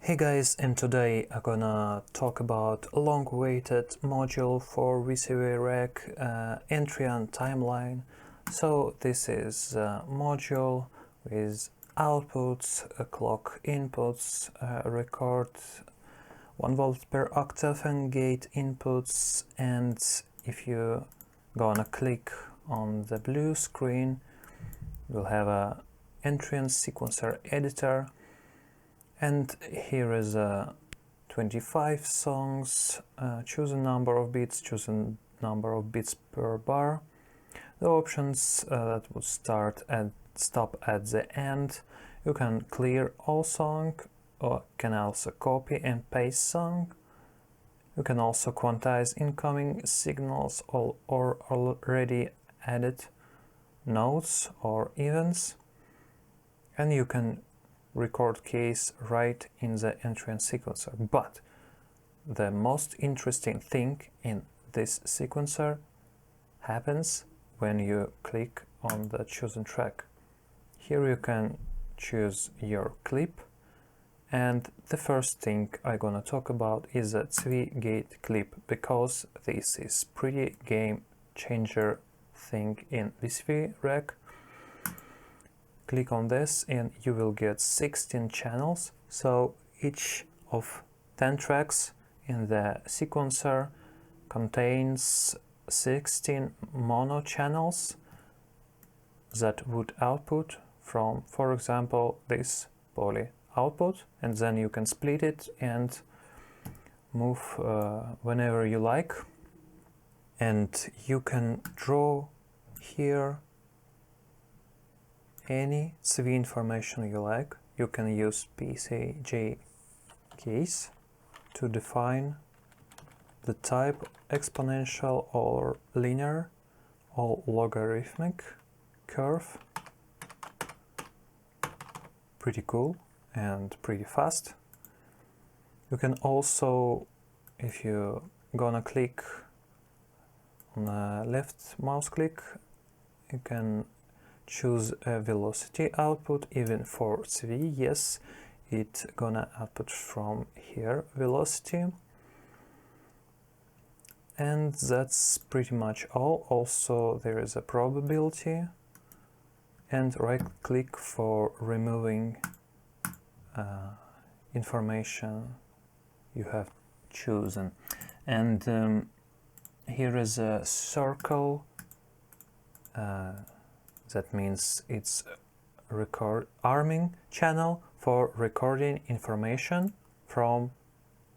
Hey guys, and today I'm gonna talk about a long-awaited module for VCV Rack Entrian Timeline. So this is a module with outputs, clock inputs, record 1 volt per octave and gate inputs, and if you gonna click on the blue screen, you'll have a Entrian Sequencer editor. And here is 25 songs, choose a number of bits, choose a number of bits per bar. The options that would start and stop at the end. You can clear all song, or can also copy and paste song. You can also quantize incoming signals or already added notes or events. And you can record keys right in the Entrian sequencer. But the most interesting thing in this sequencer happens when you click on the chosen track. Here you can choose your clip, and the first thing I'm gonna talk about is a 3-gate clip, because this is pretty game changer thing in VCV Rack. Click on this and you will get 16 channels, so each of 10 tracks in the sequencer contains 16 mono channels that would output from, for example, this poly output, and then you can split it and move whenever you like. And you can draw here any CV information you like. You can use PCG keys to define the type exponential or linear or logarithmic curve. Pretty cool and pretty fast. You can also, if you gonna click on the left mouse click, you can choose a velocity output even for CV. Yes, it gonna output from here velocity, and that's pretty much all. Also there is a probability, and right click for removing information you have chosen. And here is a circle. That means it's a arming channel for recording information from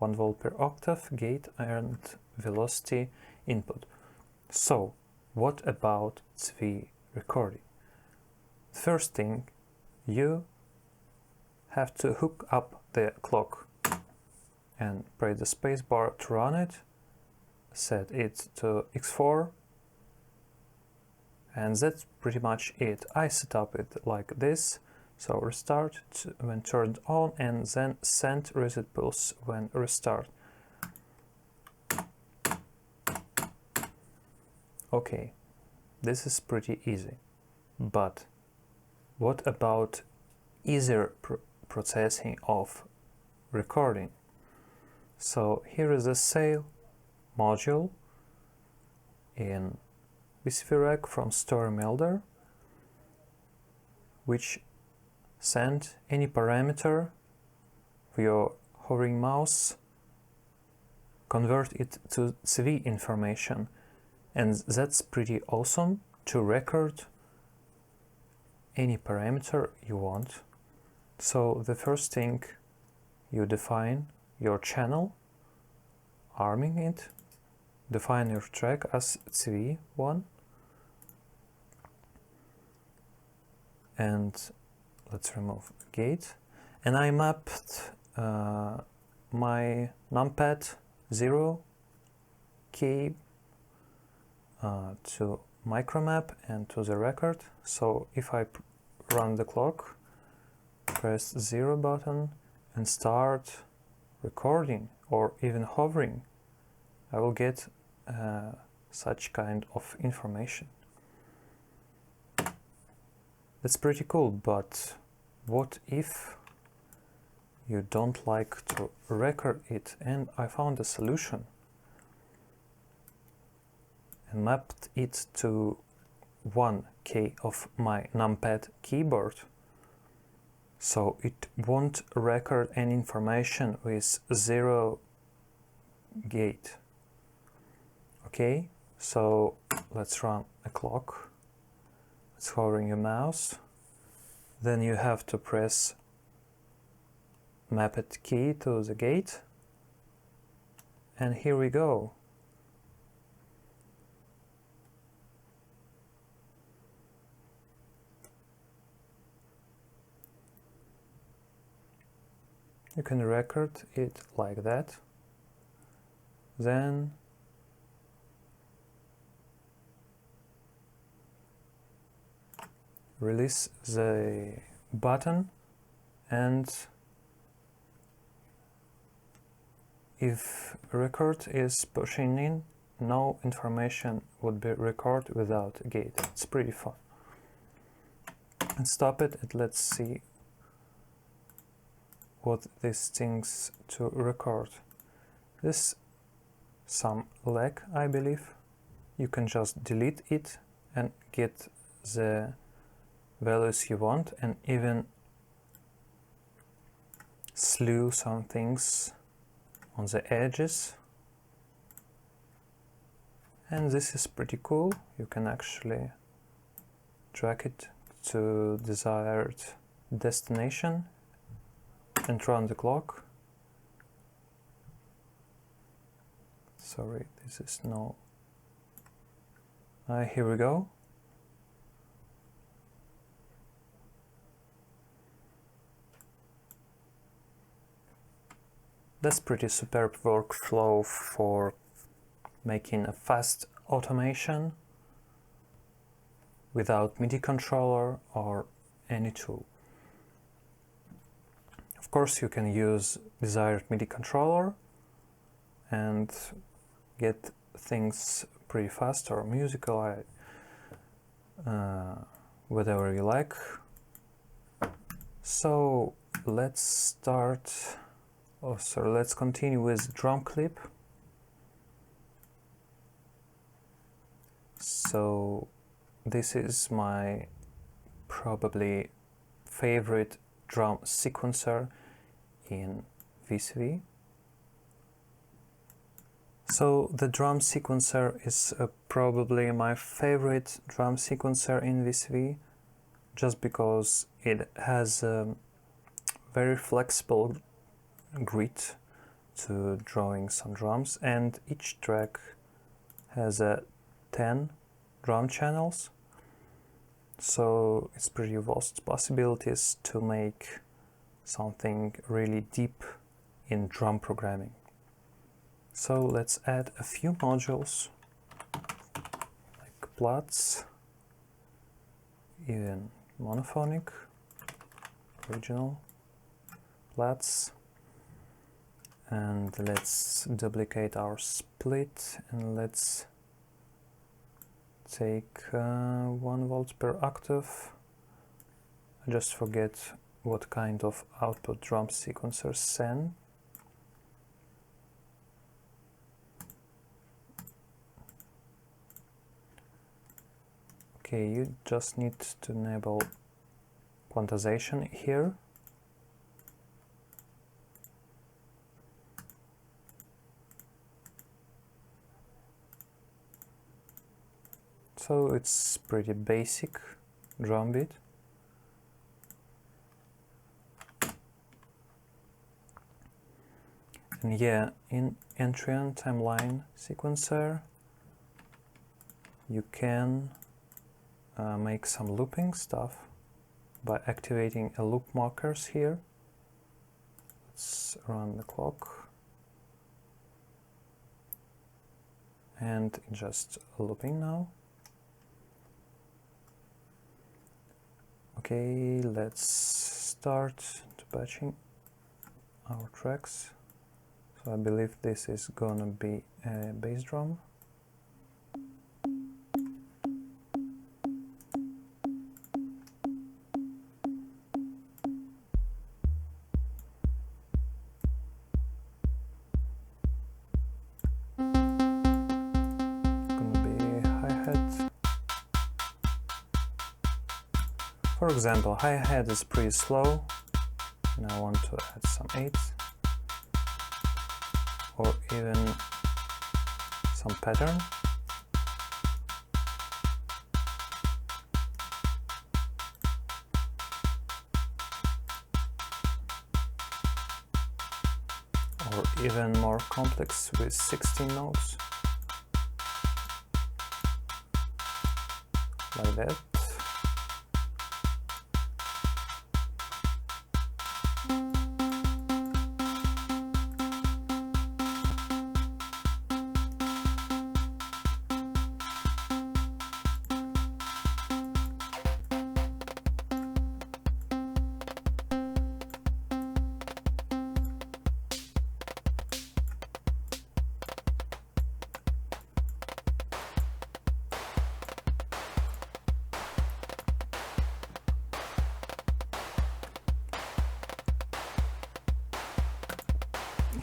1 volt per octave, gate and velocity input. So what about CV recording? First thing, you have to hook up the clock and press the space bar to run it, set it to X4, and that's pretty much it. I set up it like this, so restart when turned on, and then send reset pulse when restart. Okay, this is pretty easy, but what about easier processing of recording? So here is a sale module in VCV Rack from Story Melder, which send any parameter with your hovering mouse, convert it to CV information, and that's pretty awesome to record any parameter you want. So the first thing, you define your channel, arming it, define your track as CV1, and let's remove gate, and I mapped my numpad 0 key to micromap and to the record. So if I run the clock, press 0 button and start recording or even hovering, I will get such kind of information. That's pretty cool, but what if you don't like to record it, and I found a solution and mapped it to 1K of my numpad keyboard, so it won't record any information with 0 gate. Okay, so let's run a clock. It's hovering your mouse, then you have to press mapped key to the gate, and here we go. You can record it like that, then release the button, and if record is pushing in, no information would be recorded without a gate. It's pretty fun. And stop it, and let's see what this things to record. This some lag, I believe. You can just delete it and get the values you want, and even slew some things on the edges. And this is pretty cool. You can actually drag it to desired destination and run the clock. Sorry, this is no... here we go. That's pretty superb workflow for making a fast automation without MIDI controller or any tool. Of course, you can use desired MIDI controller and get things pretty fast, or musical, whatever you like. So let's start. Let's continue with drum clip. So this is my probably favorite drum sequencer in VCV. So the drum sequencer is probably my favorite drum sequencer in VCV, just because it has a very flexible grid to drawing some drums, and each track has 10 drum channels, so it's pretty vast possibilities to make something really deep in drum programming. So let's add a few modules like plots, even monophonic, original, plots, and let's duplicate our split, and let's take 1 volt per octave. I just forget what kind of output drum sequencer send. Okay, you just need to enable quantization here. So it's pretty basic drum beat. And yeah, in Entrian Timeline sequencer you can make some looping stuff by activating a loop markers here. Let's run the clock, and just looping now. Okay, let's start to batching our tracks. So I believe this is gonna be a bass drum. For example, hi-hat is pretty slow, and I want to add some 8s, or even some pattern. Or even more complex with 16 notes, like that.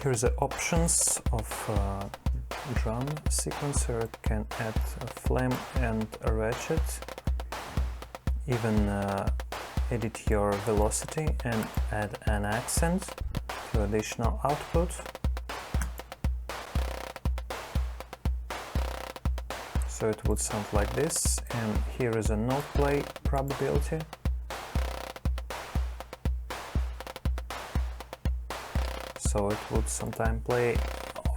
Here's the options of drum sequencer. It can add a flame and a ratchet, even edit your velocity and add an accent to additional output. So it would sound like this, and here is a note play probability. So it would sometimes play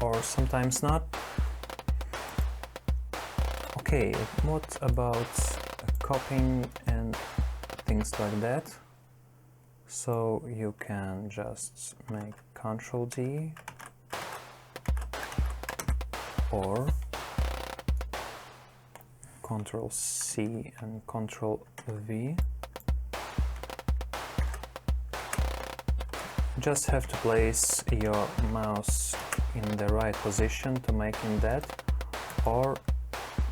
or sometimes not. Okay, what about copying and things like that? So you can just make Ctrl D or Ctrl C and Ctrl V. Just have to place your mouse in the right position to make that, or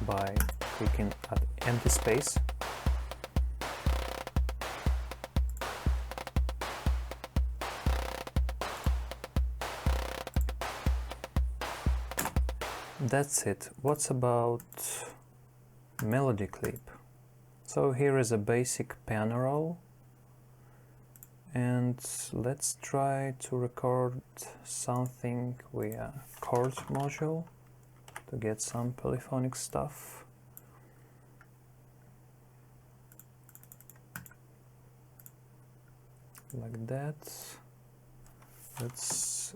by clicking at empty space. That's it. What's about melody clip? So here is a basic piano roll. And let's try to record something via chord module to get some polyphonic stuff. Like that. Let's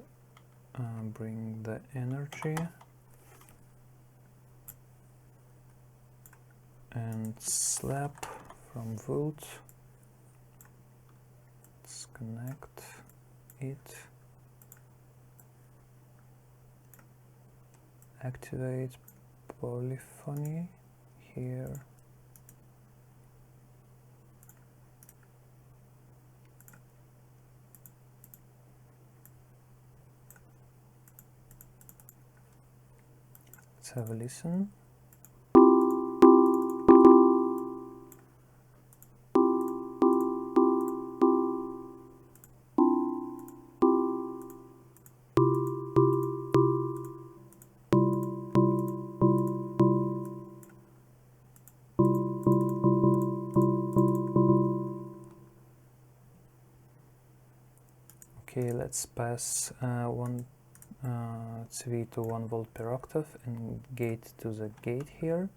bring the energy and slap from wood. Connect it, activate polyphony here, let's have a listen. Okay, let's pass one CV to 1 volt per octave and gate to the gate here.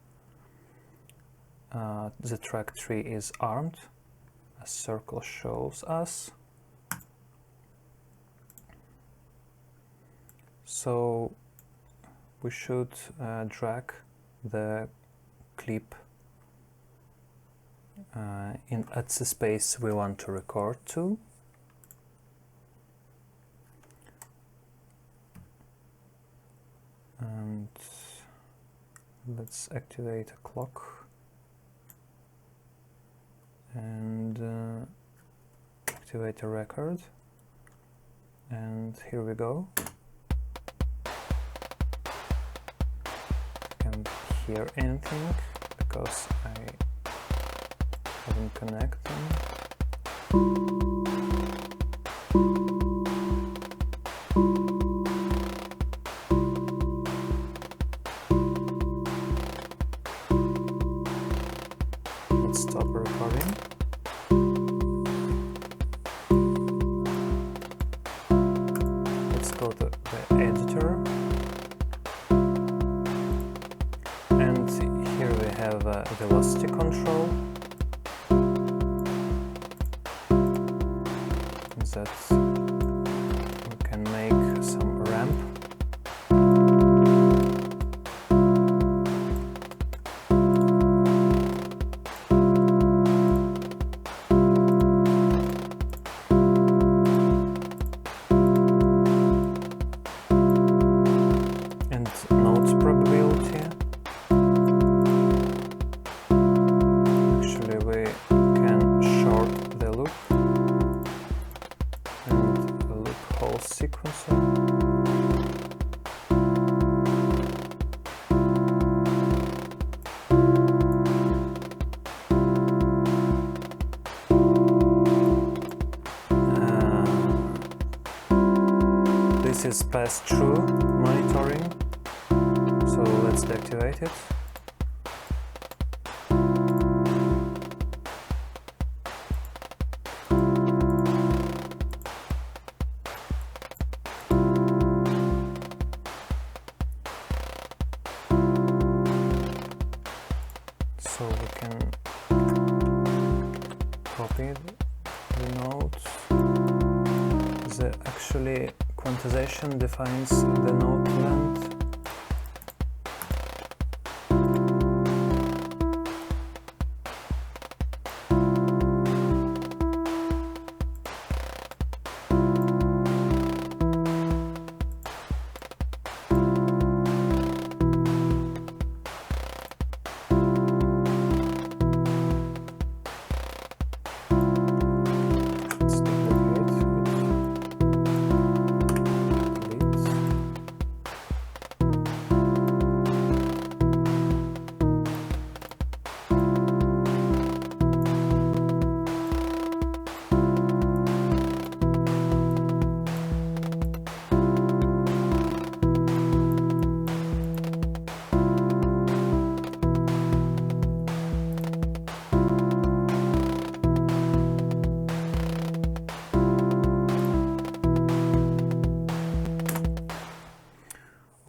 The track 3 is armed, a circle shows us. So we should drag the clip at the space we want to record to. And let's activate a clock and activate a record, and here we go. Can't hear anything because I haven't connected. Stop recording. let's go to the editor, and here we have velocity control. That we can make some ramp. And note probability. Actually, we can short the loop. Sequencer. This is pass-through monitoring, so let's deactivate it. So we can copy the nodes. Actually, quantization defines the node length.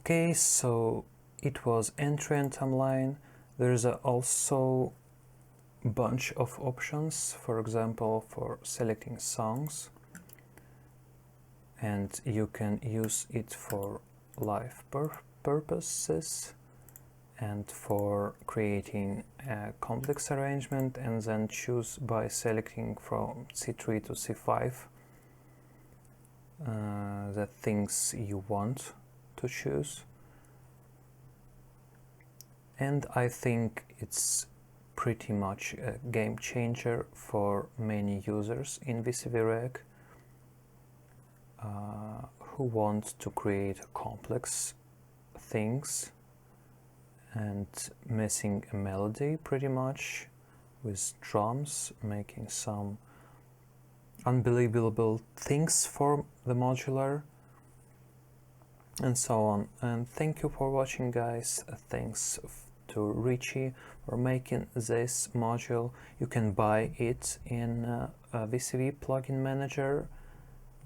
Okay, so it was Entrian Timeline. There's also a bunch of options, for example, for selecting songs, and you can use it for live purposes and for creating a complex arrangement, and then choose by selecting from C3 to C5 the things you want to choose. And I think it's pretty much a game changer for many users in VCV Rack who want to create complex things and missing a melody pretty much with drums, making some unbelievable things for the modular, and so on. And thank you for watching, guys. Thanks to Richie for making this module. You can buy it in a VCV plugin manager.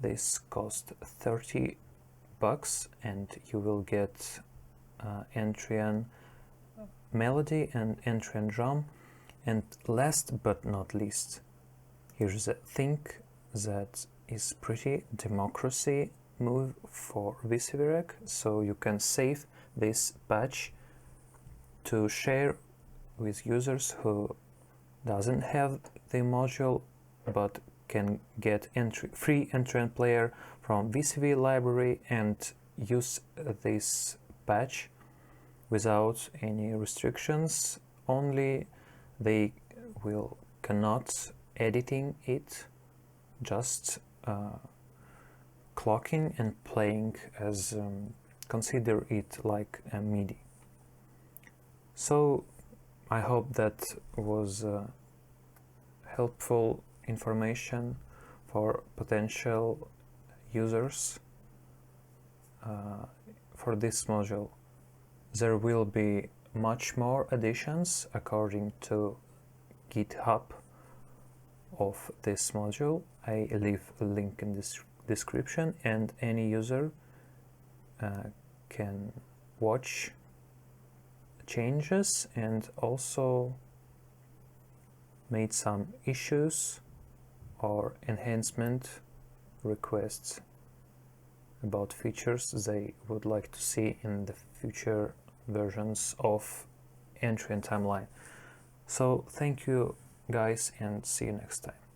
This cost $30 and you will get Entrian melody and Entrian drum. And last but not least, here's a thing that is pretty democracy move for VCV Rack. So you can save this patch to share with users who doesn't have the module but can get free Entrian Player from VCV library and use this patch without any restrictions. Only they cannot editing it, just clocking and playing as consider it like a MIDI. So I hope that was helpful information for potential users for this module. There will be much more additions according to GitHub of this module. I leave a link in this description, and any user can watch changes and also made some issues or enhancement requests about features they would like to see in the future versions of Entrian Timeline. So thank you guys, and see you next time.